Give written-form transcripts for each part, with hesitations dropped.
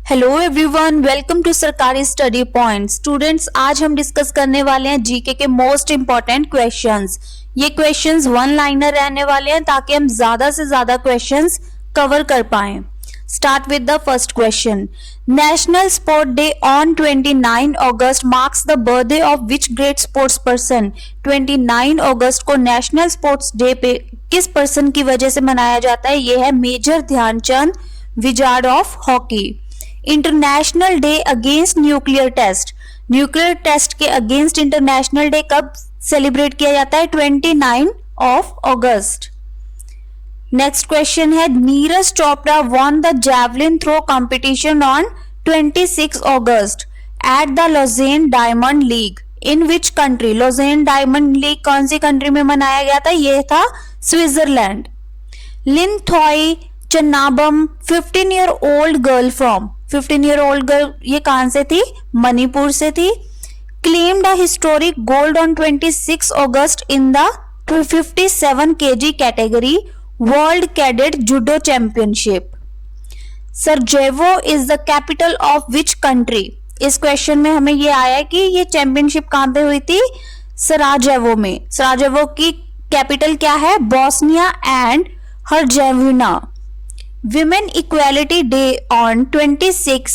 Hello everyone, welcome to सरकारी study point. Students, आज हम डिस्कस करने वाले हैं जीके के मोस्ट इंपॉर्टेंट क्वेश्चंस। ये क्वेश्चंस वन लाइनर रहने वाले हैं ताकि हम ज्यादा से ज्यादा क्वेश्चंस कवर कर पाएं। Start with the first question. National sport day on 29 August marks the birthday of which great sports person. 29 अगस्त को नेशनल स्पोर्ट्स डे पे किस पर्सन की वजह से मनाया जाता है? ये है major Dhyan Chand, wizard of hockey. International day against nuclear test. Nuclear test के अगेंस्ट इंटरनेशनल डे कब सेलिब्रेट किया जाता है? 29 ऑफ अगस्त। नेक्स्ट क्वेश्चन है, Neeraj Chopra won the javelin throw competition on 26 August at the Lausanne Diamond League in which country. Lausanne Diamond League कौन सी country में मनाया गया था? यह था Switzerland. Linthoi Chanambam 15-year old girl from. 15-year old girl ये कहां से थी? मणिपुर से थी। Claimed a historic gold on 26 August in the 57 kg category world cadet judo championship. Sarajevo is the capital of which country. इस क्वेश्चन में हमें ये आया कि ये चैंपियनशिप कहां पे हुई थी? सराजेवो में। सराजेवो की कैपिटल क्या है? Bosnia and Herzegovina. Women Equality Day on 26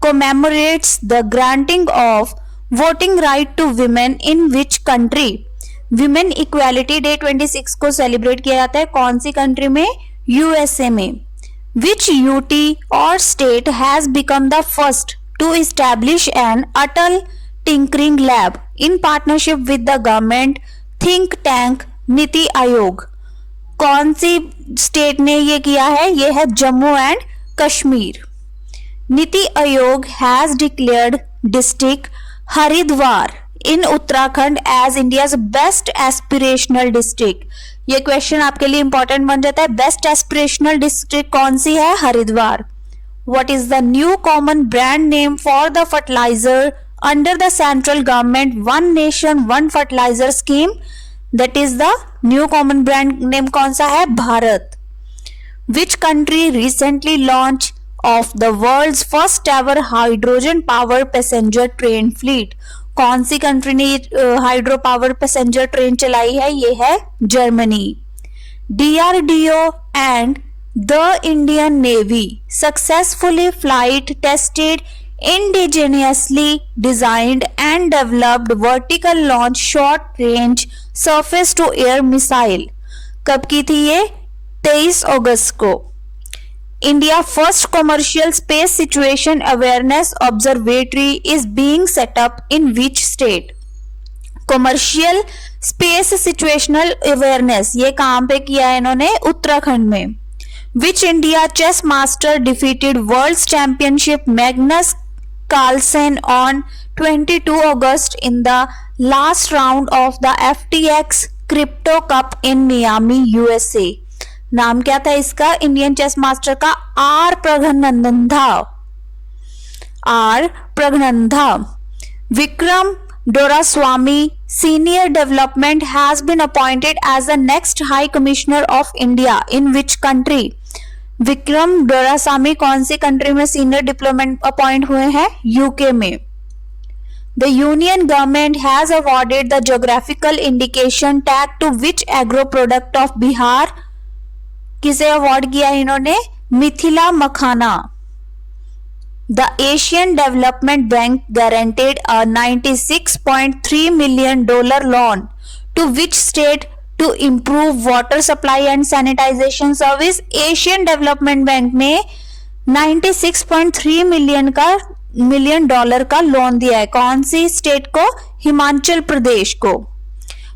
commemorates the granting of voting right to women in which country? Women Equality Day 26 को सेलिब्रेट किया जाता है कौन सी कंट्री में? यूएसए में। Which UT or state has become the first to establish an Atal Tinkering Lab in partnership with the government think tank NITI Aayog? कौन सी state ने ये किया है? ये है Jammu and Kashmir. NITI Aayog has declared district Haridwar in Uttarakhand as India's best aspirational district. ये question आपके लिए इंपॉर्टेंट बन जाता है। बेस्ट एस्पिरेशनल डिस्ट्रिक्ट कौन सी है? Haridwar. What is the new common brand name for the fertilizer under the central government one nation one fertilizer scheme? That is the new common brand name कौन सा है? Bharat. Which country recently launch of the world's first ever hydrogen power passenger train fleet? कौन सी country ने hydro power passenger train चलाई है? ये है Germany. DRDO and the Indian navy successfully flight tested indigenously designed and developed vertical launch short range surface to air missile। कब की थी ये? 23 अगस्त को। India first commercial space situation awareness observatory is being set up in which state? Commercial space situational awareness ये कहां पे किया है इन्होंने? उत्तराखंड में। Which India chess master defeated world championship Magnus Carlsen on 22 August in the last round of the FTX Crypto Cup in Miami, USA? नाम क्या था इसका? इंडियन चेस मास्टर का R Praggnanandhaa. Vikram Doraiswamy senior development has been appointed as the next high commissioner of India in which country? Vikram Doraiswamy कौन सी country में senior diplomat appoint हुए हैं? यूके में। The union government has awarded the geographical indication tag to which agro product of Bihar? किसे award किया इन्होंने? Mithila makhana. The Asian development bank guaranteed a $96.3 million loan to which state to improve water supply and sanitization service? Asian development bank ने 96.3 million dollar का loan दिया है। कौन सी state को? हिमाचल प्रदेश को।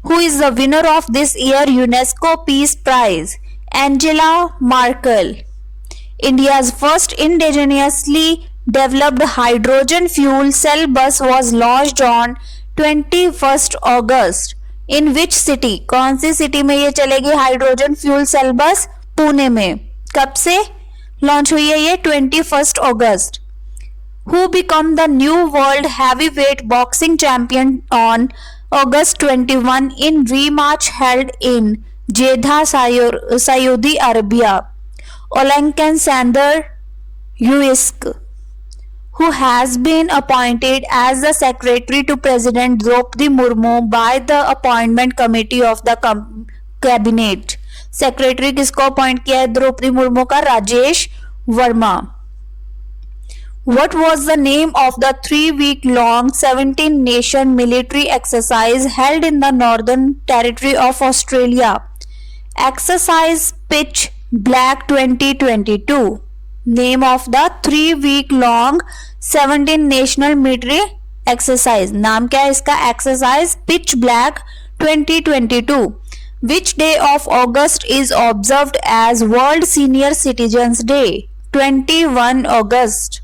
Who is the winner of this year UNESCO peace prize? Angela Merkel. India's first indigenously developed hydrogen fuel cell bus was launched on 21 August in which city? कौन सी city में ये चलेगी हाइड्रोजन फ्यूल सेल बस? पुणे में। कब से launch हुई है ये? 21 August. Who become the new world heavyweight boxing champion on August 21 in rematch held in Jeddah, Saudi Arabia? Olenkan Sander Usyk. who has been appointed as the secretary to President Draupadi Murmu by the appointment committee of the cabinet. Secretary किसको appoint किया है द्रौपदी मुर्मू का? Rajesh Verma. What was the name of the 3-week long 17-nation military exercise held in the Northern Territory of Australia? Exercise Pitch Black 2022. Name of the 3-week long 17-national military exercise. नाम क्या है इसका? Exercise Pitch Black 2022. Which day of August is observed as World Senior Citizens Day? 21 August.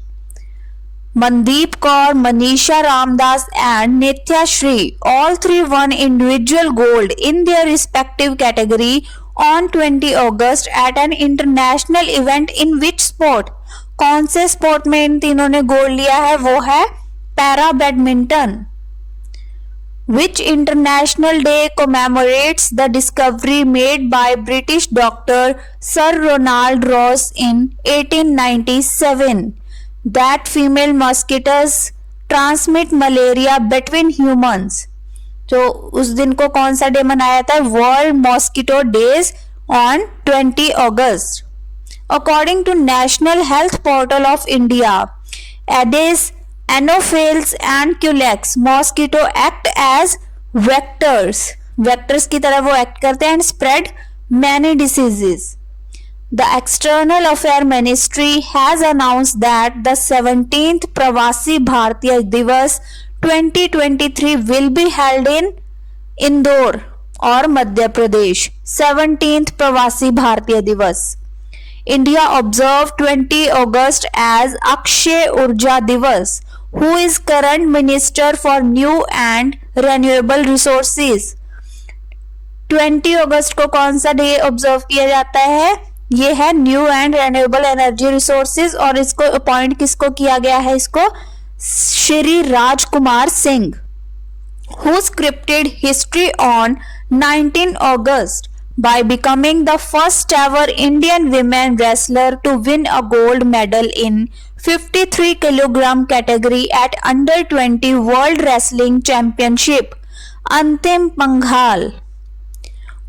Mandeep Kaur, Manisha Ramdas and Nithya Shri all three won individual gold in their respective category on 20 August at an international event in which sport? कौन से sport में इन तीनों ने gold लिया है? वो है para badminton. Which international day commemorates the discovery made by British doctor Sir Ronald Ross in 1897 that female mosquitoes transmit malaria between humans? तो उस दिन को कौन सा डे मनाया था? World mosquito days on 20 August. According to National Health Portal of India, Aedes, Anopheles and Culex mosquito act as vectors. Vectors की तरह वो act करते हैं and spread many diseases. The External Affairs Ministry has announced that the 17th Pravasi Bharatiya Divas 2023 will be held in Indore और Madhya Pradesh. 17th Pravasi Bharatiya Divas. India observed 20 August as Akshay Urja Divas. Who is current Minister for New and Renewable Resources? 20 अगस्त को कौन सा day observe किया जाता है? ये है new and renewable energy resources और इसको अपॉइंट किसको किया गया है? इसको Shri Rajkumar Singh. Who scripted history on 19 August by becoming the first ever Indian women wrestler to win a gold medal in 53 kg category at Under 20 World Wrestling Championship? Antim Panghal.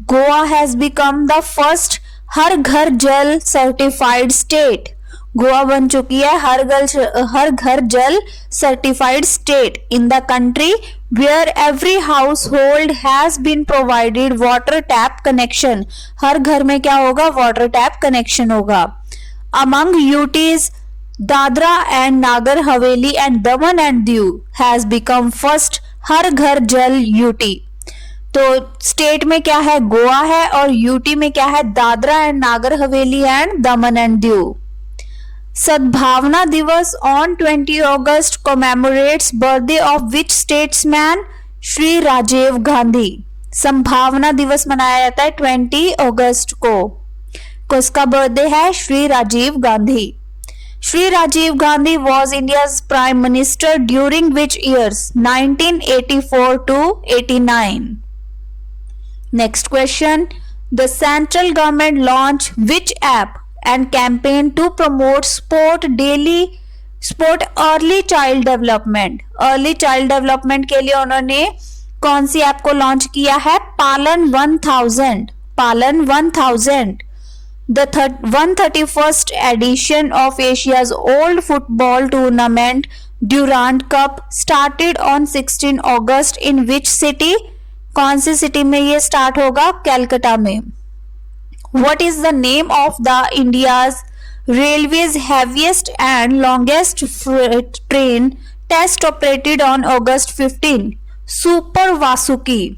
Goa has become the first her Ghar Jal certified state. Goa बन चुकी है Har Ghar Jal certified state in the country where every house hold has been provided water tap connection. हर घर में क्या होगा? Water tap connection होगा. Among UTs Dadra and Nagar Haveli and Daman and Diu has become first Har Ghar Jal UT. तो स्टेट में क्या है? गोवा है और यूटी में क्या है? Dadra and Nagar Haveli and Daman and Diu. Sadbhavana Diwas on 20 August commemorates birthday of which statesman? Shri Rajiv Gandhi. Sambhavana Diwas मनाया जाता है 20 अगस्त को. किसका बर्थडे है? Shri Rajiv Gandhi. Shri Rajiv Gandhi was India's prime minister during which years? 1984 to 89. Next question. The central government launched which app and campaign to promote sport early child development? Early child development के लिए उन्होंने कौन सी ऐप को लॉन्च किया है? पालन 1000. पालन 1000. The 131st edition of Asia's old football tournament Durand Cup started on 16 August in which city? कौन सी सिटी में ये स्टार्ट होगा? कैलकाटा में. What is the name of the India's Railways heaviest and longest freight train test operated on August 15? Super Vasuki.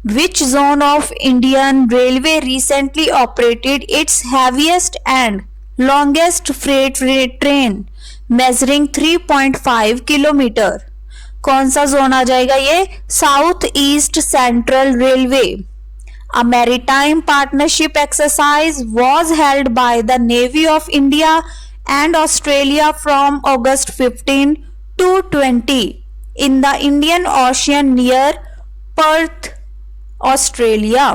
Which zone of Indian Railway recently operated its heaviest and longest freight train measuring 3.5 kilometre? कौन सा zone आ जाएगा ये? South east central railway. A maritime partnership exercise was held by the Navy of India and Australia from August 15 to 20 in the Indian Ocean near Perth, Australia.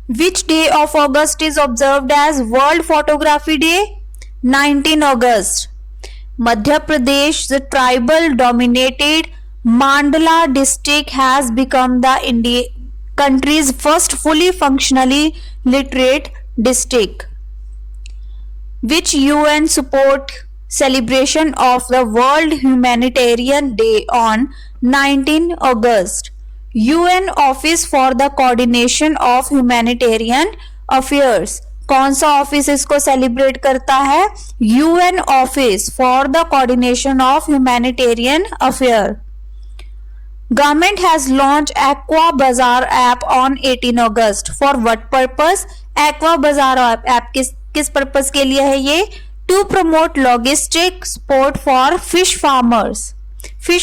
Which day of August is observed as World Photography Day? 19 August. Madhya Pradesh, the tribal dominated Mandla district has become the country's first fully functionally literate district. Which UN support celebration of the World Humanitarian Day on 19 August? UN Office for the Coordination of Humanitarian Affairs. कौन सा office इसको celebrate करता है? UN Office for the Coordination of Humanitarian Affairs. Government has launched Aqua Bazaar app on 18 August. For what purpose? Aqua Bazaar app किस purpose के लिए है ये? To promote logistic support for fish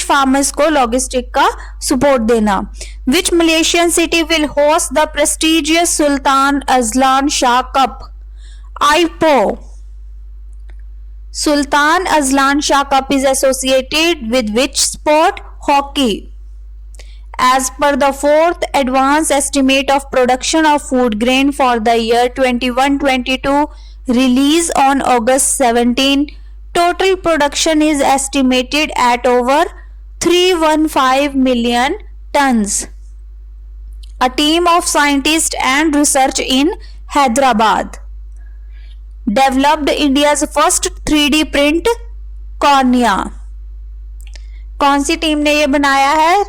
farmers को logistic का support देना. Which Malaysian city will host the prestigious Sultan Azlan Shah cup? Ipoh. Sultan Azlan Shah cup is associated with which sport? Hockey. As per the fourth advance estimate of production of food grain for the year 21-22 released on August 17, total production is estimated at over 315 million tons. A team of scientists and research in Hyderabad developed India's first 3D print cornea. कौन सी team ने ये बनाया है?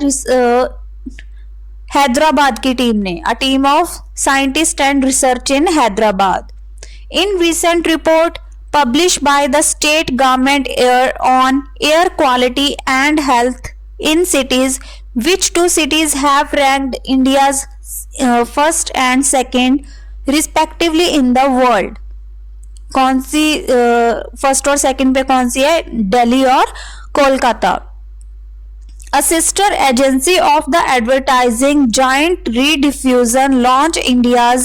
हैदराबाद की team ने. A team of scientist and research in Hyderabad. In recent report published by the state government on air quality and health in cities, which two cities have ranked India's first and second respectively in the world? कौन सी first और second पे कौन सी है? दिल्ली और Kolkata. A sister agency of the advertising giant Rediffusion launched India's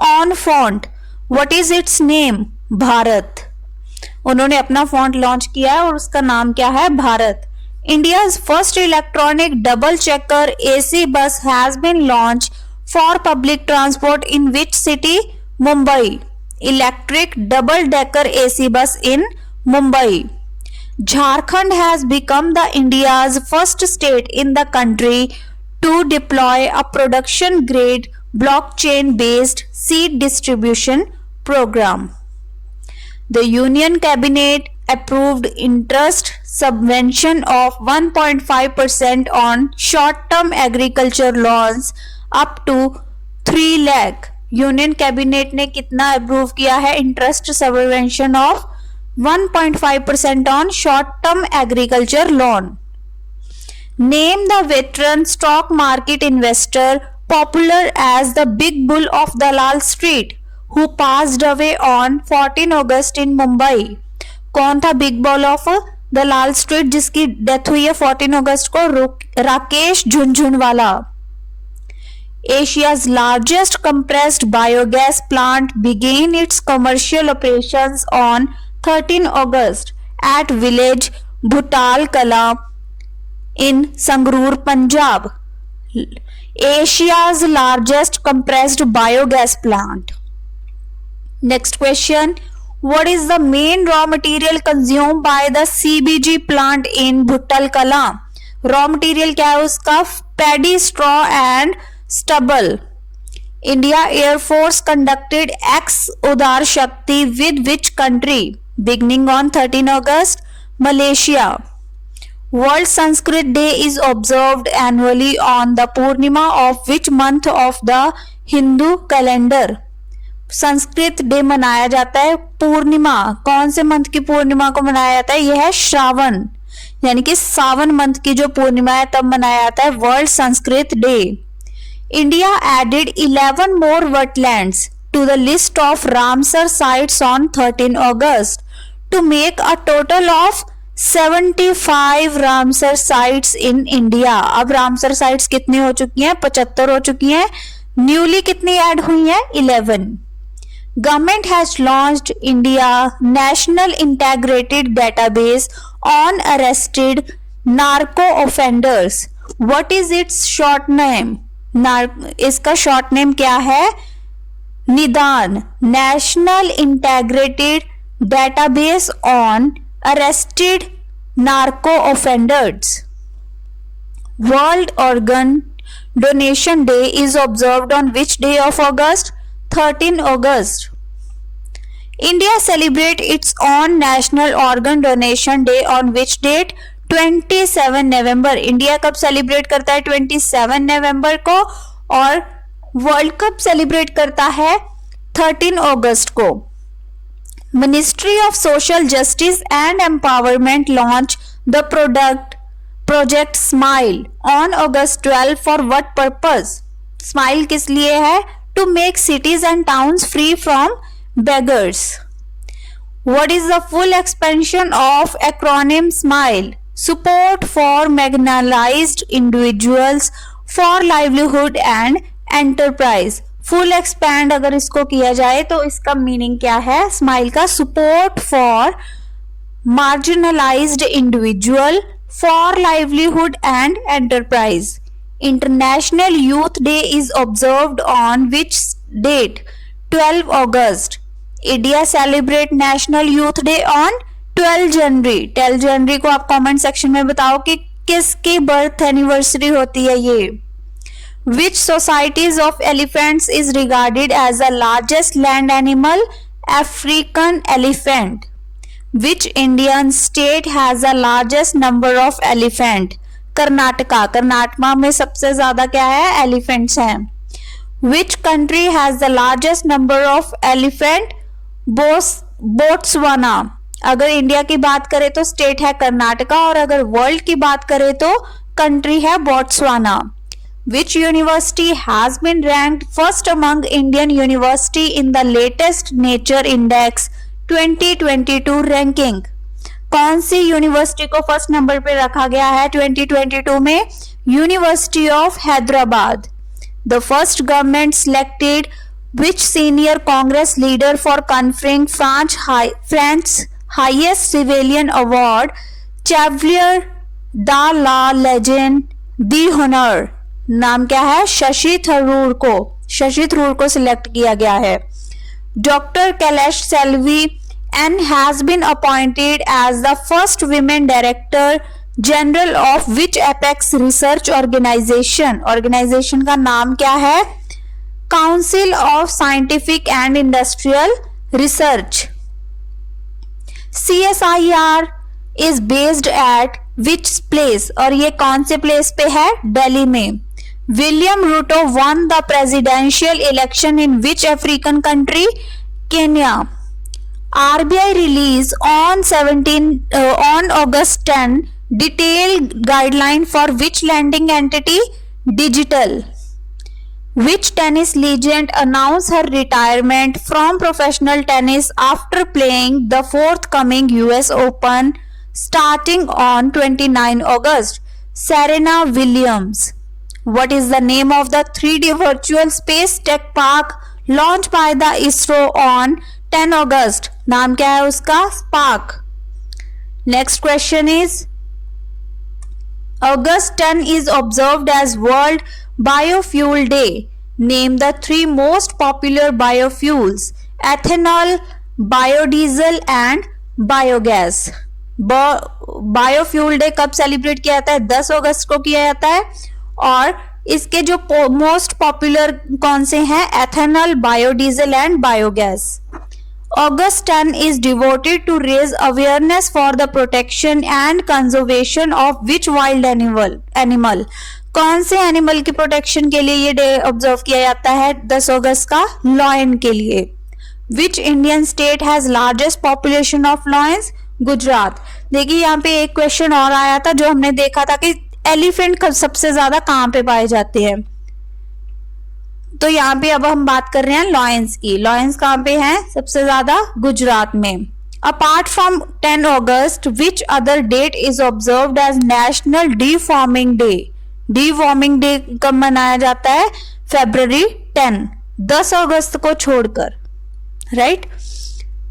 own font. What is its name? Bharat. उन्होंने अपना font launch किया है और उसका नाम क्या है? Bharat. India's first electronic double checker AC bus has been launched for public transport in which city? Mumbai. Electric double decker AC bus in Mumbai. Jharkhand has become the India's first state in the country to deploy a production grade blockchain based seed distribution program. The Union Cabinet approved interest subvention of 1.5% on short term agriculture loans up to 3 lakh. Union cabinet ने कितना approve किया है? Interest subvention of 1.5% on short-term agriculture loan. Name the veteran stock market investor popular as the Big Bull of Dalal Street who passed away on 14 August in Mumbai. कौन था big ball of Dalal street जिसकी death हुई है 14 अगस्त को? Rakesh Jhunjhunwala. Asia's largest compressed biogas plant began its commercial operations on 13 August at village Bhutal Kala in Sangrur, Punjab. Asia's largest compressed biogas plant. Next question. What is the main raw material consumed by the CBG plant in Bhutal Kala? Raw material क्या है उसका? Paddy straw and stubble. India Air Force conducted X Udar Shakti with which country? Beginning on 13 August, Malaysia. World Sanskrit Day is observed annually on the Purnima of which month of the Hindu calendar? Sanskrit day मनाया जाता है पूर्णिमा. कौन से month की पूर्णिमा को मनाया जाता है? यह है श्रावण, यानी कि सावन मंथ की जो पूर्णिमा है तब मनाया जाता है world Sanskrit day. India added 11 more wetlands to the list of Ramsar sites on 13 August to make a total of 75 Ramsar sites in India. अब Ramsar sites कितनी हो चुकी हैं? 75 हो चुकी हैं. न्यूली कितनी ऐड हुई हैं? 11. Government has launched India National Integrated Database on arrested narco offenders. What is its short name? इसका शॉर्ट नेम क्या है? निदान. National integrated database on arrested narco offenders. World Organ Donation Day is observed on which day of August? 13 August. India celebrates its own National Organ Donation Day on which date? 27 November. India कब celebrate करता है? 27 नवंबर को. और world cup celebrate करता है 13 अगस्त को. Ministry of social justice and empowerment launch the project smile on August 12 for what purpose? Smile किस लिए है? To make cities and towns free from beggars. What is the full expansion of acronym SMILE? Support for marginalized individuals for livelihood and enterprise. Full expand अगर इसको किया जाए तो इसका meaning क्या है? स्माइल का support for marginalized individual for livelihood and enterprise. International Youth Day is observed on which date? 12 August. India celebrate national youth day on 12 जनवरी. 12 जनवरी को आप कमेंट सेक्शन में बताओ कि किसकी बर्थ एनिवर्सरी होती है ये. Which societies of elephants is regarded as the largest land animal? African elephant. Which Indian state has the largest number of elephant? Karnataka. Karnataka में सबसे ज्यादा क्या है? एलिफेंट्स हैं. Which country has the largest number of elephant? Botswana. अगर India की बात करें तो स्टेट है कर्नाटका और अगर वर्ल्ड की बात करें तो कंट्री है Botswana. Which university has been ranked first among Indian university in the latest Nature Index 2022 ranking? कौन सी यूनिवर्सिटी को फर्स्ट नंबर पे रखा गया है 2022 में? University of Hyderabad. The first government selected which senior Congress leader for conferring France's highest civilian award, Chevalier de la Légion d'honneur? नाम क्या है? शशि थरूर को. शशि थरूर को सिलेक्ट किया गया है. Doctor Kailash Selvi and has been appointed as the first women director general of which apex research organization? Organization का नाम क्या है? Council of scientific and industrial research. CSIR is based at which place? और ये कौन से प्लेस पे है? दिल्ली में. William Ruto won the presidential election in which African country? Kenya. RBI release on August 10 detailed guideline for which lending entity? Digital. Which tennis legend announced her retirement from professional tennis after playing the forthcoming US Open starting on 29 August? Serena Williams. What is the name of the 3D virtual space tech park launched by the ISRO on 10 August? नाम क्या है उसका? Spark. Next question is August 10 is observed as World Biofuel Day. Name the three most popular biofuels: ethanol, biodiesel and biogas. Biofuel day कब celebrate किया जाता है? 10 अगस्त को किया जाता है. और इसके जो मोस्ट पॉपुलर कौन से हैं? Ethanol, biodiesel and biogas. August 10 is devoted to raise awareness for the protection and conservation of which wild animal? कौन से एनिमल की प्रोटेक्शन के लिए ये डे ऑब्जर्व किया जाता है 10 अगस्त का? लॉयन के लिए. Which Indian state has largest population of lions? Gujarat. देखिए यहाँ पे एक क्वेश्चन और आया था जो हमने देखा था कि एलिफेंट सबसे ज्यादा कहाँ पे पाए जाते हैं. तो यहाँ पे अब हम बात कर रहे हैं लॉयंस की. लॉयंस कहाँ पे हैं? सबसे ज्यादा गुजरात में. Apart from 10 August which other date is observed as national deworming day? Deworming day कब मनाया जाता है? February 10, 10 अगस्त को छोड़कर. Right.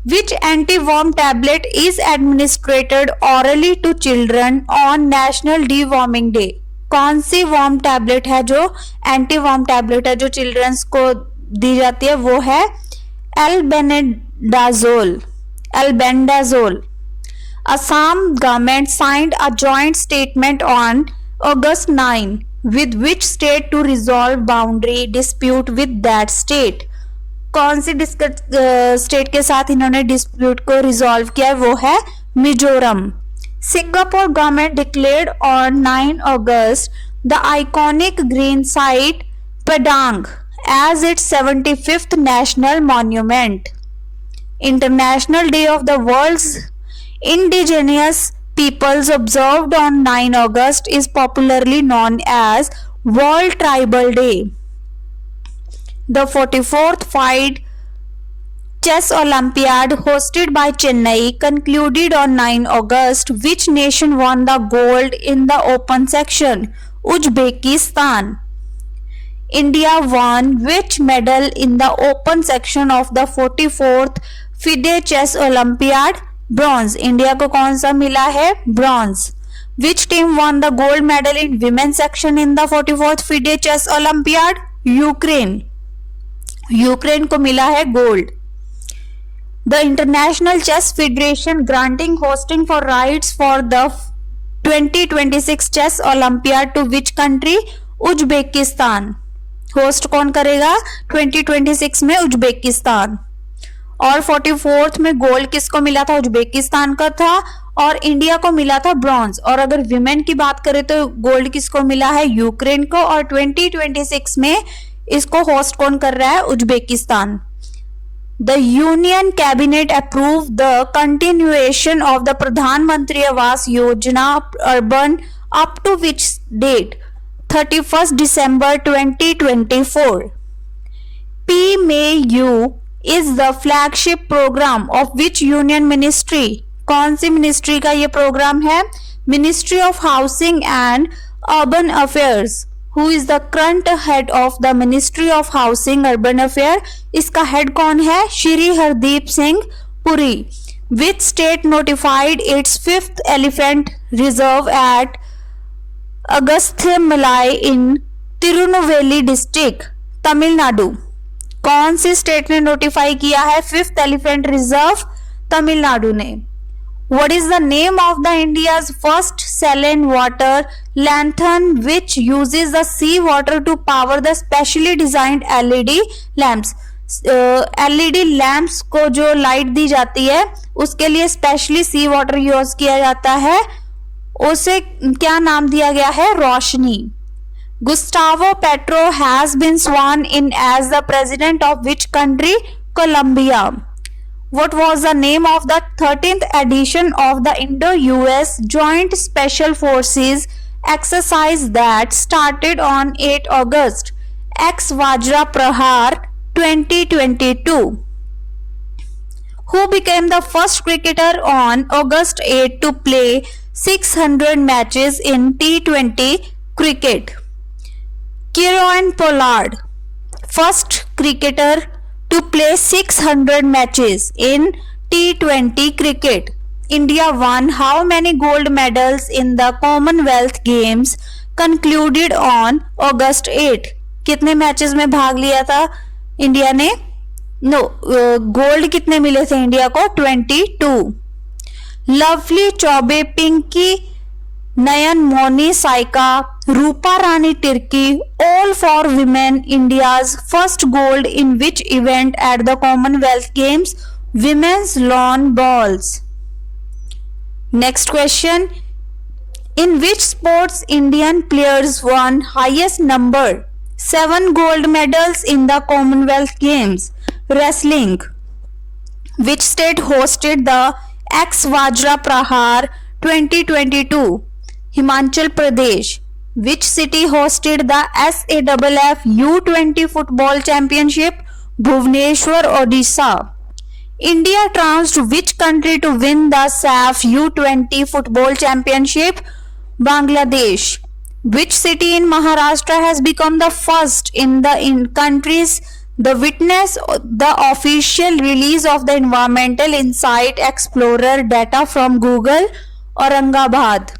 Which anti-worm tablet is administered orally to children on national deworming day? कौन सी वॉर्म टैबलेट है जो एंटी वॉर्म टैबलेट है जो चिल्ड्रंस को दी जाती है? वो है albendazole. Assam government signed a joint statement on August 9 with which state to resolve boundary dispute with that state. कौन सी स्टेट के साथ इन्होंने डिस्प्यूट को रिजॉल्व किया, वो है Mizoram. Singapore government declared on 9 August the iconic green site Padang as its 75th national monument. International Day of the World's Indigenous Peoples observed on 9 August is popularly known as World Tribal Day. The 44th FIDE Chess Olympiad hosted by Chennai concluded on 9 August. Which nation won the gold in the open section? Uzbekistan. India won which medal in the open section of the 44th FIDE Chess Olympiad? Bronze. India को कौन सा मिला है? Bronze. Which team won the gold medal in women's section in the 44th FIDE Chess Olympiad? Ukraine. Ukraine को मिला है gold. The International Chess Federation granting hosting for rights for the 2026 Chess Olympiad to which country? Uzbekistan. Host कौन करेगा 2026 में? Uzbekistan. और 44th में gold किसको मिला था? उज्बेकिस्तान का था. और इंडिया को मिला था ब्रॉन्ज. और अगर विमेन की बात करें तो गोल्ड किसको मिला है? यूक्रेन को. और 2026 में इसको होस्ट कौन कर रहा है? Uzbekistan. The Union Cabinet approved the continuation of the Pradhan Mantri Awas Yojana Urban up to which date? 31st December 2024. PMAU is the flagship program of which union ministry? कौन सी ministry का ये programme है? Ministry of Housing and Urban Affairs. Who is the current head of the Ministry of Housing Urban Affairs? इसका head कौन है? Shri Hardeep Singh Puri. Which state notified its 5th elephant reserve at Agasthyamalai in Tirunelveli district? Tamil Nadu. कौन सी state ने notify किया है 5th elephant reserve? Tamil Nadu ने. What is the name of the India's first saline water lantern which uses the sea water to power the specially designed LED lamps? LED lamps को जो light दी जाती है उसके लिए स्पेशली सी water use किया जाता है. उसे क्या नाम दिया गया है? रोशनी. Gustavo Petro has been sworn in as the president of which country? Colombia. What was the name of the 13th edition of the Indo-US Joint Special Forces exercise that started on 8 August? Ex Vajra Prahar 2022. Who became the first cricketer on August 8 to play 600 matches in T20 cricket? Kieron Pollard. First cricketer to play 600 matches in T20 cricket. India won how many gold medals in the Commonwealth Games concluded on August 8? कितने matches में भाग लिया था India ने? Gold कितने मिले थे India को? 22. Lovely Choubey, Pinki Nayan, Moni Saikia, Rupa Rani Tirkey, all for women India's first gold in which event at the Commonwealth Games? Women's lawn bowls. Next question. In which sports Indian players won highest number 7 gold medals in the Commonwealth Games? Wrestling. Which state hosted the Ex Vajra Prahar 2022? Himachal Pradesh. Which city hosted the SAFF U20 Football Championship? Bhubaneswar, Odisha. India trounced which country to win the SAFF U20 Football Championship? Bangladesh. Which city in Maharashtra has become the first in the countries to witness the official release of the Environmental Insight Explorer data from Google? Aurangabad.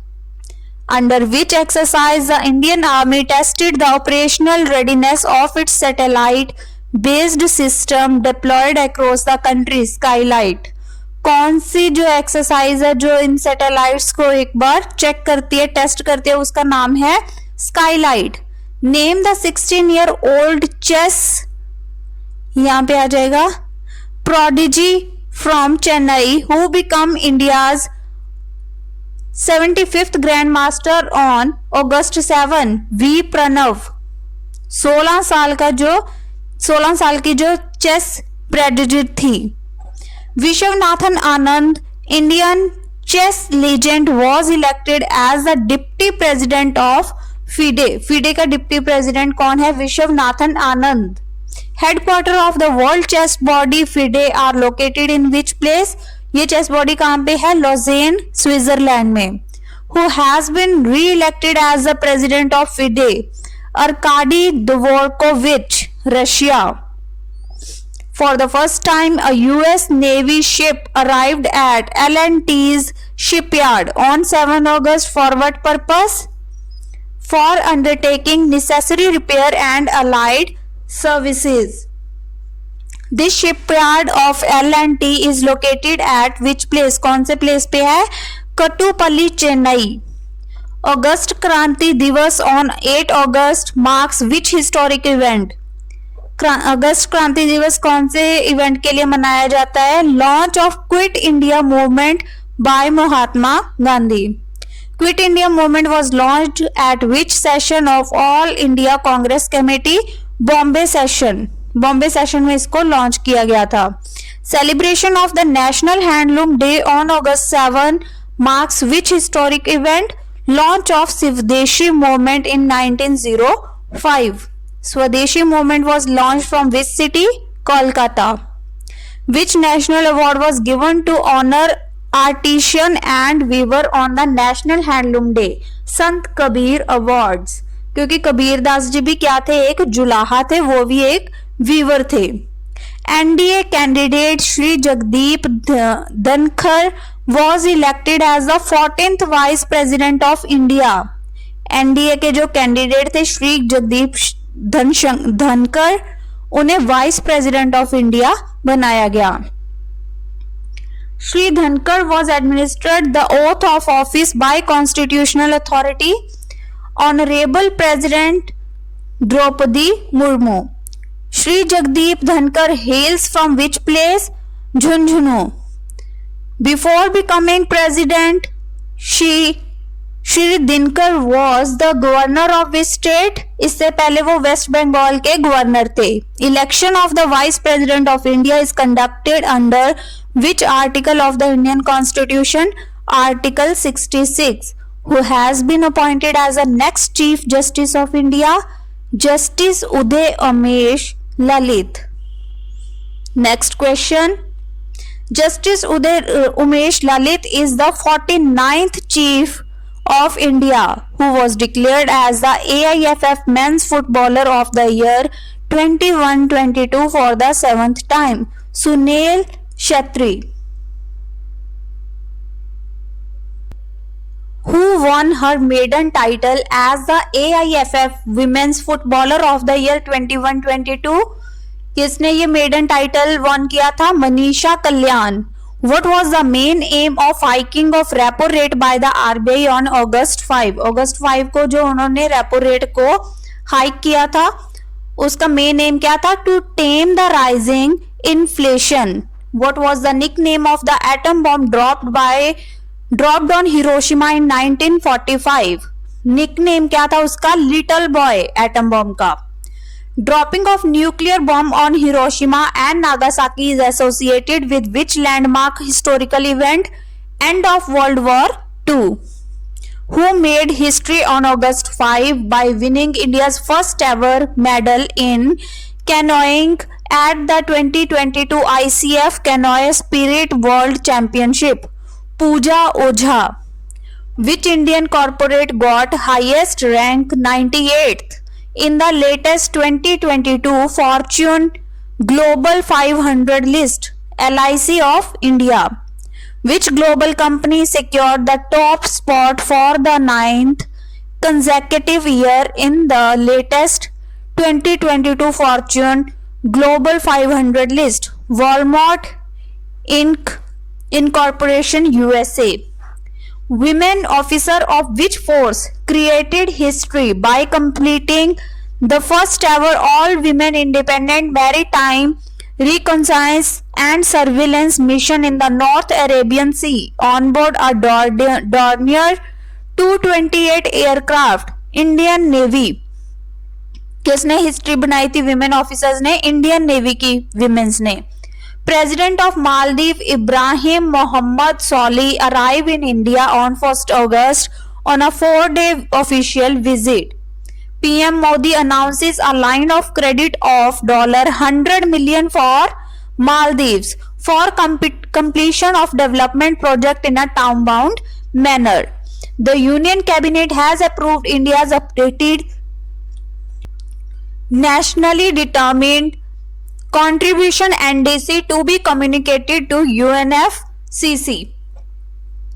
Under which exercise the Indian Army tested the operational readiness of its satellite-based system deployed across the country? Skylight. कौन सी जो exercise है जो इन satellites को एक बार check करती है, test करती है, उसका नाम है Skylight. Name the 16-year-old chess, यहां पे आ जाएगा, prodigy from Chennai who become India's 75th grand master on August 7, V Pranav. 16 साल की जो चेस प्रेडिजी थी। Viswanathan Anand, Indian chess legend, was elected as the deputy president of FIDE. FIDE का डिप्टी प्रेसिडेंट कौन है? Viswanathan Anand. Headquarter of the world chess body FIDE are located in which place? ये chess body कहां पे है? लॉजेन, स्विट्जरलैंड में। Who has been री elected as the president of FIDE? Arkady Dvorkovich, Russia. For the first time, a US Navy ship arrived at L&T's shipyard on 7 August for what purpose? For undertaking necessary repair and allied services. This shipyard of L&T is located at which place? कौन से place पे है? कटुपल्ली, चेन्नई। अगस्त क्रांति दिवस on 8 August marks which historic event? अगस्त क्रांति दिवस कौन से इवेंट के लिए मनाया जाता है? Launch of quit India movement by Mahatma Gandhi. Quit India movement was launched eight which session of all India Congress committee? Bombay session. Bombay session में इसको लॉन्च किया गया था। Celebration of the national handloom day on August 7 marks which historic event? Launch of स्वदेशी movement in 1905। Swadeshi movement was launched from which city? Kolkata. Which national award was given to honor artisan and weaver on the National Handloom Day? Sant Kabir awards, क्योंकि कबीर दास जी भी क्या थे? एक जुलाहा थे, वो भी एक वीवर थे। NDA candidate Shri Jagdeep Dhankhar was elected as the 14th Vice President of India. NDA के जो कैंडिडेट थे श्री जगदीप धनखड़, उन्हें वाइस प्रेसिडेंट ऑफ इंडिया बनाया गया। Shri Dhankhar was administered the oath of office by constitutional authority? Honourable president Droupadi Murmu. Shri Jagdeep Dhankhar hails from which place? Jhunjhunu. Before becoming president Shri Dinkar was the governor of which state? इससे पहले वो west Bengal के गवर्नर थे। Election of the vice president of India is conducted under which article of the Indian constitution? Article 66। Who has been appointed as the next chief justice of India? Justice Uday Umesh Lalit. Next question, justice Uday Umesh Lalit is the 49th Chief of India who was declared as the AIFF Men's Footballer of the Year 21-22 for the 7th time. Sunil Shetty. Who won her maiden title as the AIFF Women's Footballer of the Year 21-22? किसने ये maiden title one किया था? मनीषा कल्याण। What was the main aim of hiking of repo rate by the RBI on August 5? August 5 को जो उन्होंने repo rate को hike किया था, उसका मेन एम क्या था? To tame the rising inflation. What was the nickname of the atom bomb dropped on Hiroshima in 1945? Nickname क्या था उसका? लिटिल बॉय एटम बॉम्ब का। Dropping of nuclear bomb on Hiroshima and Nagasaki is associated with which landmark historical event? End of World War II. Who made history on August 5 by winning India's first ever medal in canoeing at the 2022 ICF Canoe Spirit World Championship? Pooja Ojha. Which Indian corporate got highest rank 98th in the latest 2022 Fortune Global 500 list? LIC of India. Which global company secured the top spot for the 9th consecutive year in the latest 2022 Fortune Global 500 list? Walmart Inc., Incorporation, USA. Women officer of which force created history by completing the first ever all-women independent maritime reconnaissance and surveillance mission in the North Arabian Sea on board a Dornier 228 aircraft, Indian Navy. किसने history बनाई थी? Women officers ने, Indian navy की women's ने. President of Maldives Ibrahim Mohammed Solih arrived in India on 1st August on a 4-day official visit. PM Modi announces a line of credit of $100 million for Maldives for completion of development project in a town-bound manner. The Union Cabinet has approved India's updated nationally determined contribution NDC to be communicated to UNFCCC.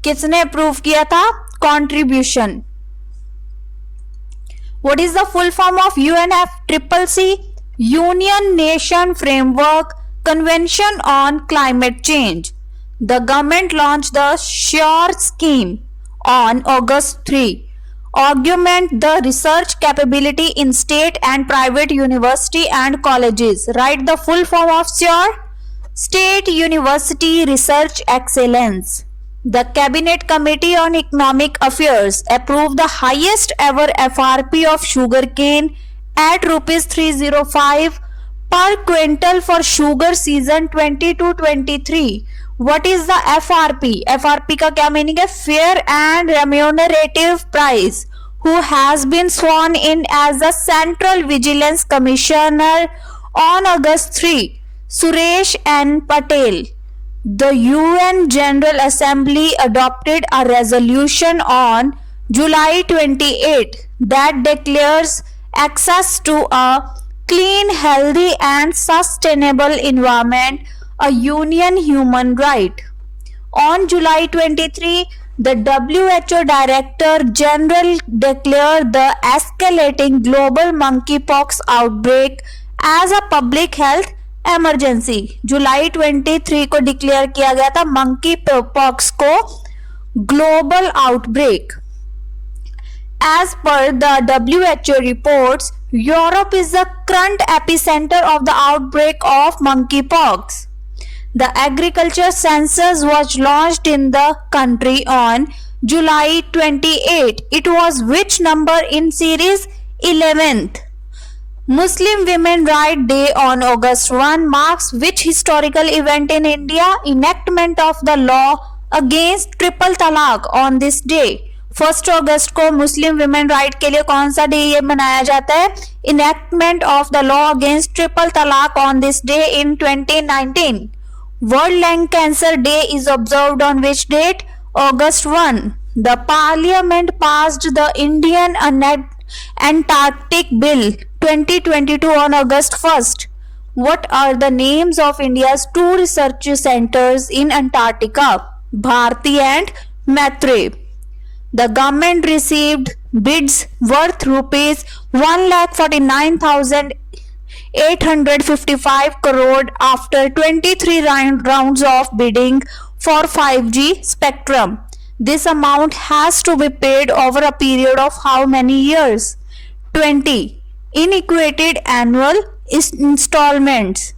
किसने approve किया था? Contribution. What is the full form of UNFCCC? Union Nation Framework Convention on Climate Change. The government launched the SURE scheme on August 3. Augment the research capability in state and private university and colleges. Write the full form of SURE. State University Research Excellence. The Cabinet Committee on Economic Affairs approved the highest ever FRP of sugarcane at Rs 305 per quintal for sugar season 22-23. What is the FRP? FRP का क्या meaning है? Fair and Remunerative Price. Who has been sworn in as the Central Vigilance Commissioner on August 3? Suresh N. Patel. The UN General Assembly adopted a resolution on July 28 that declares access to a clean, healthy and sustainable environment a union human right. On July 23, the WHO Director General declared the escalating global monkeypox outbreak as a public health emergency. जुलाई 23 को declare किया गया था monkey pox को global outbreak. As per the WHO reports, Europe is the current epicenter of the outbreak of monkeypox. The agriculture census was launched in the country on July 28. It was which number in series? 11th. Muslim Women Rights Day on August 1 marks which historical event in India? Enactment of the law against triple talaq on this day. 1 अगस्त को Muslim women right के लिए कौन सा day ये मनाया जाता है? Enactment of the law against triple talaq on this day in 2019. World Lung Cancer Day is observed on which date? August 1. The Parliament passed the Indian Antarctic Bill 2022 on August 1st. What are the names of India's two research centers in Antarctica? Bharti and Maitrey. The government received bids worth rupees 1,49,855 crore after 23 rounds of bidding for 5G spectrum. This amount has to be paid over a period of how many years? 20. In equated annual installments.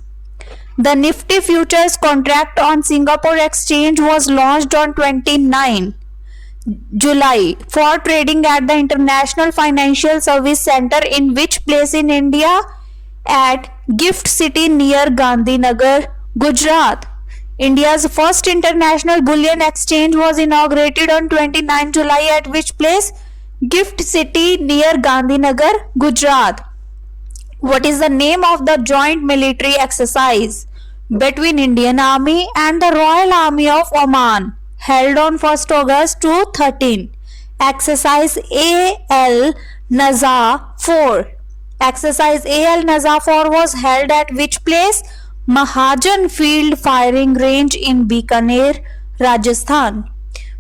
The Nifty futures contract on Singapore Exchange was launched on 29 July for trading at the International Financial Service Center in which place in India? At Gift City near Gandhinagar, Gujarat. India's first international bullion exchange was inaugurated on 29 July at which place? Gift City near Gandhinagar, Gujarat. What is the name of the joint military exercise between Indian Army and the Royal Army of Oman held on 1st August 2013? Exercise AL Nazar 4. Exercise AL Nazar 4 was held at which place? Mahajan Field Firing Range in Bikaner, Rajasthan.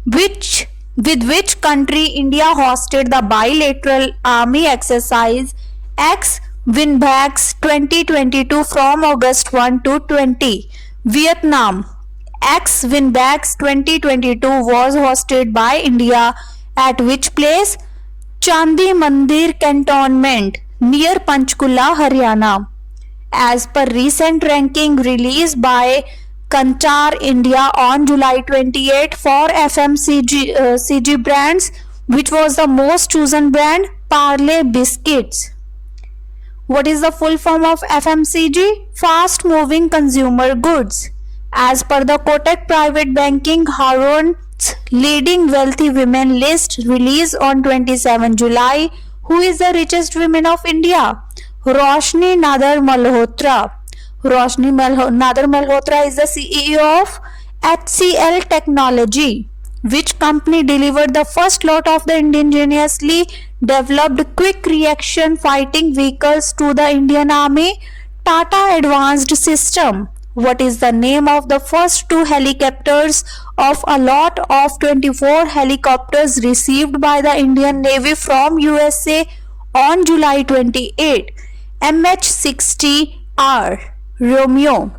With which country India hosted the bilateral army exercise X-Winbax 2022 from August 1 to 20? Vietnam. X Winbags 2022 was hosted by India at which place? Chandi Mandir Cantonment near Panchkula, Haryana. As per recent ranking released by Kantar India on July 28 for FMCG brands, which was the most chosen brand? Parle Biscuits. What is the full form of FMCG? Fast moving consumer goods. As per the Kotak Private Banking Harrods leading wealthy women list released on 27 July, who is the richest woman of India? Roshni Nadar Malhotra. Roshni Nadar Malhotra is the CEO of HCL Technology. Which company delivered the first lot of the indigenously developed quick reaction fighting vehicles to the Indian Army? Tata Advanced System. What is the name of the first two helicopters of a lot of 24 helicopters received by the Indian Navy from USA on July 28? MH-60R Romeo.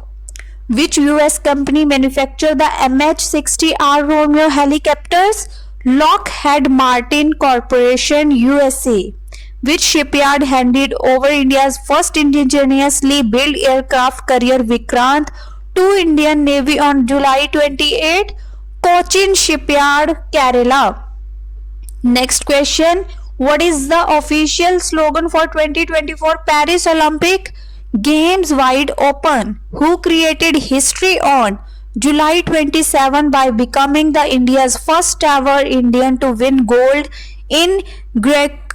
Which US company manufactured the MH-60R Romeo helicopters? Lockheed Martin Corporation, USA. Which shipyard handed over India's first indigenously built aircraft carrier Vikrant to Indian Navy on July 28? Cochin Shipyard, Kerala. Next question. What is the official slogan for 2024 Paris Olympic Games Wide Open? Who created history on July 27 by becoming the India's first ever Indian to win gold in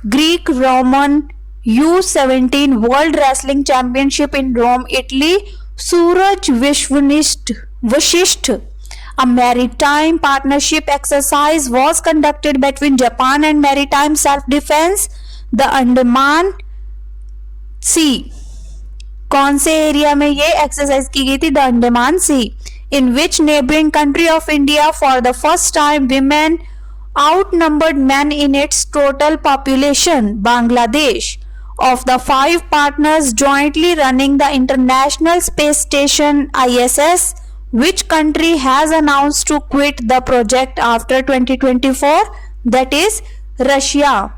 Greek-Roman U17 World Wrestling Championship in Rome, Italy? Suraj Vashisht. A maritime partnership exercise was conducted between Japan and Maritime Self-Defense, the Andaman Sea. कौन से area में ये exercise की गई थी? The Andaman sea. In which neighbouring country of India for the first time women outnumbered men in its total population? Bangladesh. Of the 5 partners jointly running the International Space Station ISS, which country has announced to quit the project after 2024? That is Russia.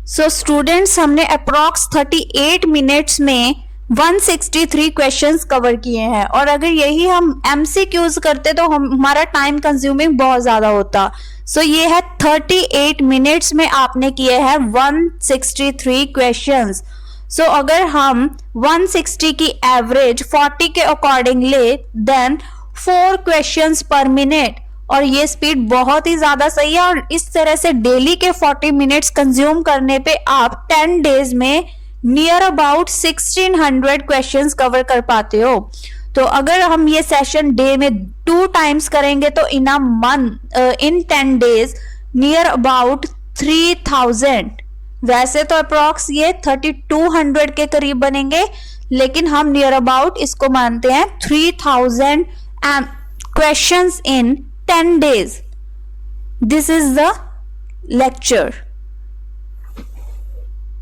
So students, हमने approx 38 minutes में 163 questions cover किए हैं, और अगर यही हम MCQs करते तो हमारा टाइम कंज्यूमिंग बहुत ज्यादा होता. सो ये है 38 मिनट्स में आपने किए हैं 163 क्वेश्चंस. सो अगर हम 160 की एवरेज 40 के अकॉर्डिंग ले देन 4 क्वेश्चंस पर मिनट, और ये स्पीड बहुत ही ज्यादा सही है. और इस तरह से डेली के 40 मिनट्स कंज्यूम करने पे आप 10 डेज में नियर अबाउट 1600 क्वेश्चंस कवर कर पाते हो. तो अगर हम ये सेशन डे में 2 टाइम्स करेंगे तो in a month in 10 days near about 3000. वैसे तो अप्रॉक्स ये 3200 के करीब बनेंगे, लेकिन हम नियर अबाउट इसको मानते हैं 3000 questions in 10 days. This is the lecture.